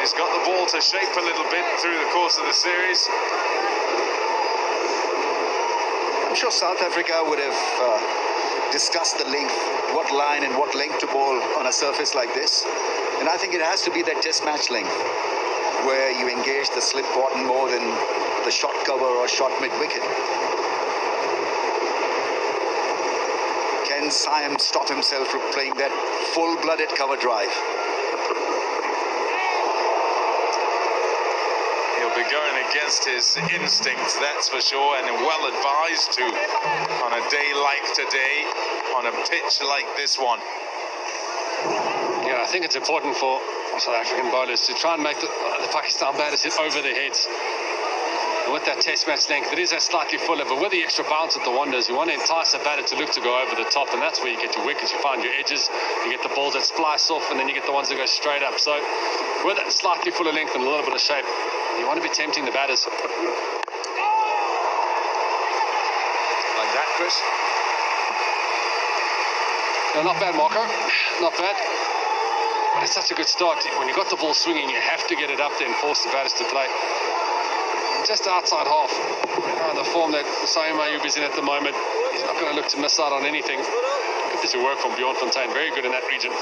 He's got the ball to shape a little bit through the course of the series. I'm sure South Africa would have discussed the length, what line and what length to bowl on a surface like this. And I think it has to be that test match length, where you engage the slip bottom more than the short cover or short mid-wicket. Can Siam stop himself from playing that full-blooded cover drive? He'll be going against his instincts, that's for sure, and well advised to on a day like today, on a pitch like this one. Yeah, I think it's important for South African bowlers to try and make the Pakistan batters hit over their heads. And with that test match length, it is a slightly fuller, but with the extra bounce at the wonders, you want to entice a batter to look to go over the top, and that's where you get your wickets, you find your edges, you get the balls that splice off, and then you get the ones that go straight up. So with that slightly fuller length and a little bit of shape, you want to be tempting the batters. Like that, Chris? No, not bad, Marco. Not bad. But it's such a good start. When you've got the ball swinging, you have to get it up there and force the batters to play. Just outside half. The form that Saim Ayub is in at the moment, he's not going to look to miss out on anything. Good piece of work from Bjorn Fontaine. Very good in that region.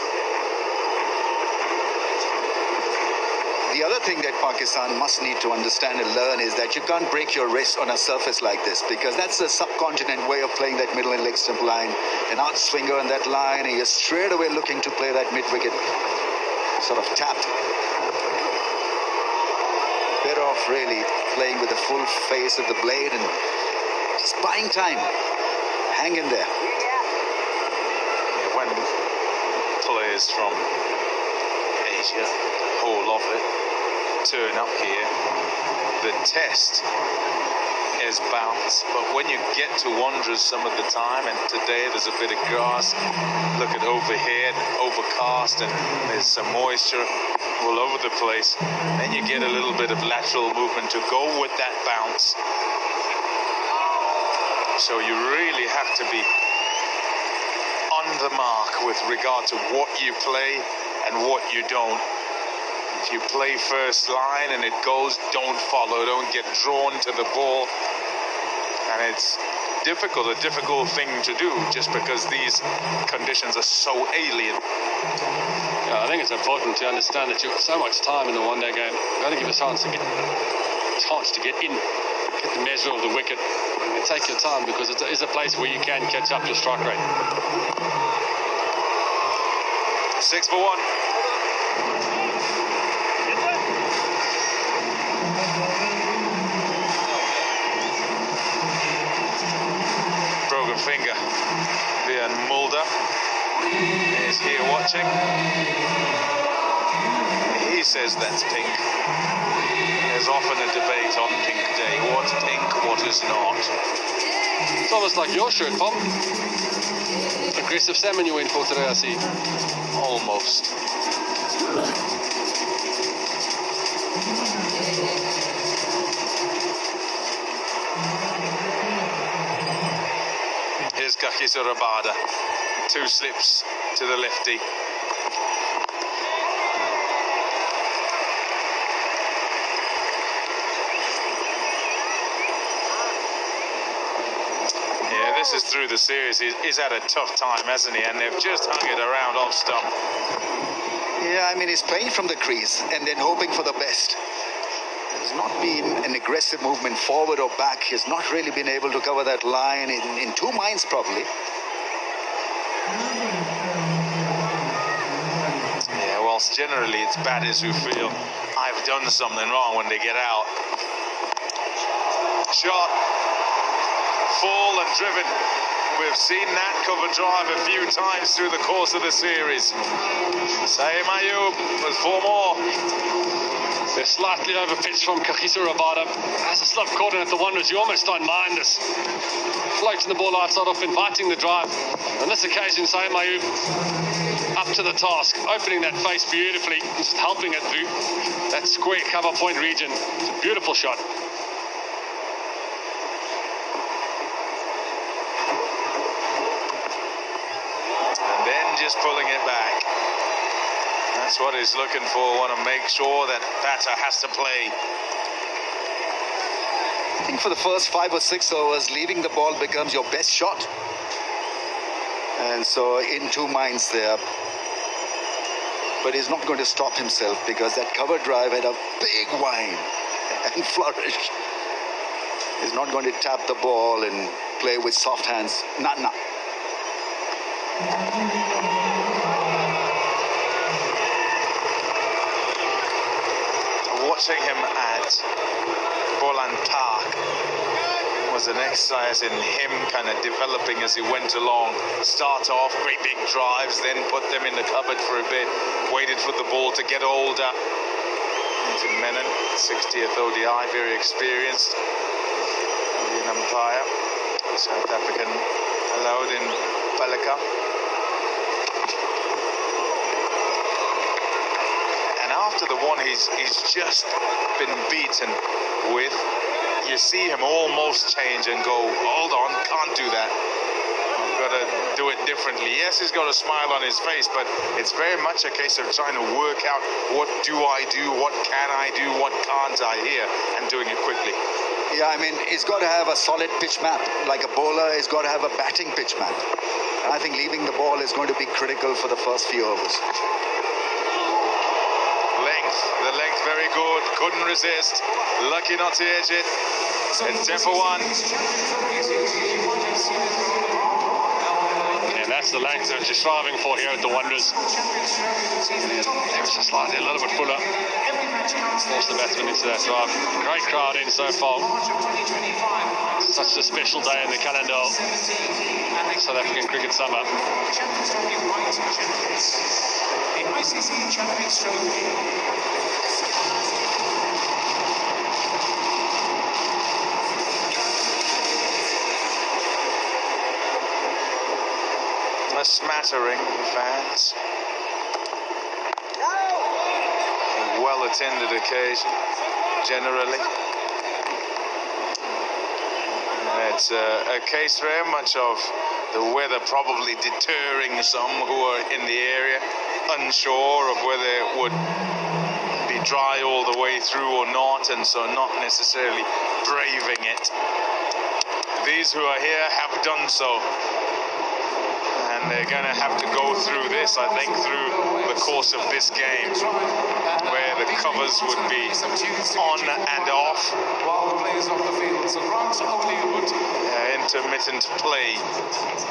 The other thing that Pakistan must need to understand and learn is that you can't break your wrist on a surface like this, because that's the subcontinent way of playing that middle and leg stump line. An outswinger on that line, and you're straight away looking to play that mid-wicket sort of tap. Better off really playing with the full face of the blade and just buying time. Hang in there. When players from Asia, the whole of it, turn up here, the test is bounce, but when you get to Wanderers some of the time, and today there's a bit of grass, look at overhead, overcast, and there's some moisture all over the place, then you get a little bit of lateral movement to go with that bounce. So you really have to be on the mark with regard to what you play and what you don't. If you play first line and it goes, don't follow, don't get drawn to the ball. And it's a difficult thing to do just because these conditions are so alien. Yeah, I think it's important to understand that you've got so much time in the one-day game. You've got to give a chance to get in, get the measure of the wicket, and take your time, because it is a place where you can catch up your strike rate. 6 for 1. Broken finger. Vian Mulder is here watching. He says that's pink. There's often a debate on Pink Day. What's pink, what is not? It's almost like your shirt, Bob. Aggressive salmon you went for today, I see. Almost. Here's Kagiso Rabada. 2 slips to the lefty. Yeah, this is through the series. He's had a tough time, hasn't he? And they've just hung it around off stump. Yeah, I mean, he's playing from the crease and then hoping for the best. There's not been an aggressive movement forward or back. He's not really been able to cover that line in 2 minds, probably. Yeah, whilst generally it's batters who feel I've done something wrong when they get out. Shot, full and driven. We've seen that cover drive a few times through the course of the series. Saim Ayub with 4 more. They're slightly overpitched from Kagiso Rabada. As a slip caught in at the Wanderers, you almost don't mind this. Floating the ball outside off, inviting the drive. On this occasion, Saim Ayub up to the task, opening that face beautifully, just helping it through that square cover point region. It's a beautiful shot. And then and just pulling it back. That's what he's looking for. Want to make sure that batter has to play. I think for the first 5 or 6 overs, leaving the ball becomes your best shot. And so in two minds there. But he's not going to stop himself because that cover drive had a big whine and flourish. He's not going to tap the ball and play with soft hands. Nah. Watching him at Boll was an exercise in him kind of developing as he went along. Start off, great big drives, then put them in the cupboard for a bit, waited for the ball to get older. Into Menon, 60th ODI, very experienced. Indian umpire, South African allowed in Palika. And after the one he's just been beaten with, you see him almost change and go, hold on, can't do that. I've got to do it differently. Yes, he's got a smile on his face, but it's very much a case of trying to work out what do I do, what can I do, what can't I here, and doing it quickly. Yeah, I mean, he's got to have a solid pitch map. Like a bowler, he's got to have a batting pitch map. And I think leaving the ball is going to be critical for the first few overs. The length very good, couldn't resist, lucky not to edge it. It's 10 for 1. And that's the length that you're striving for here at the Wanderers. Ever so slightly, a little bit fuller. Force the batsman into that drive. Great crowd in so far. Such a special day in the calendar of South African cricket summer. A smattering of fans. A well-attended occasion, generally. It's a case very much of the weather probably deterring some who are in the area, unsure of whether it would be dry all the way through or not, and so not necessarily braving it. These who are here have done so. And they're going to have to go through this, I think, through the course of this game, where the covers would be on and off. While the players off the field, so intermittent play.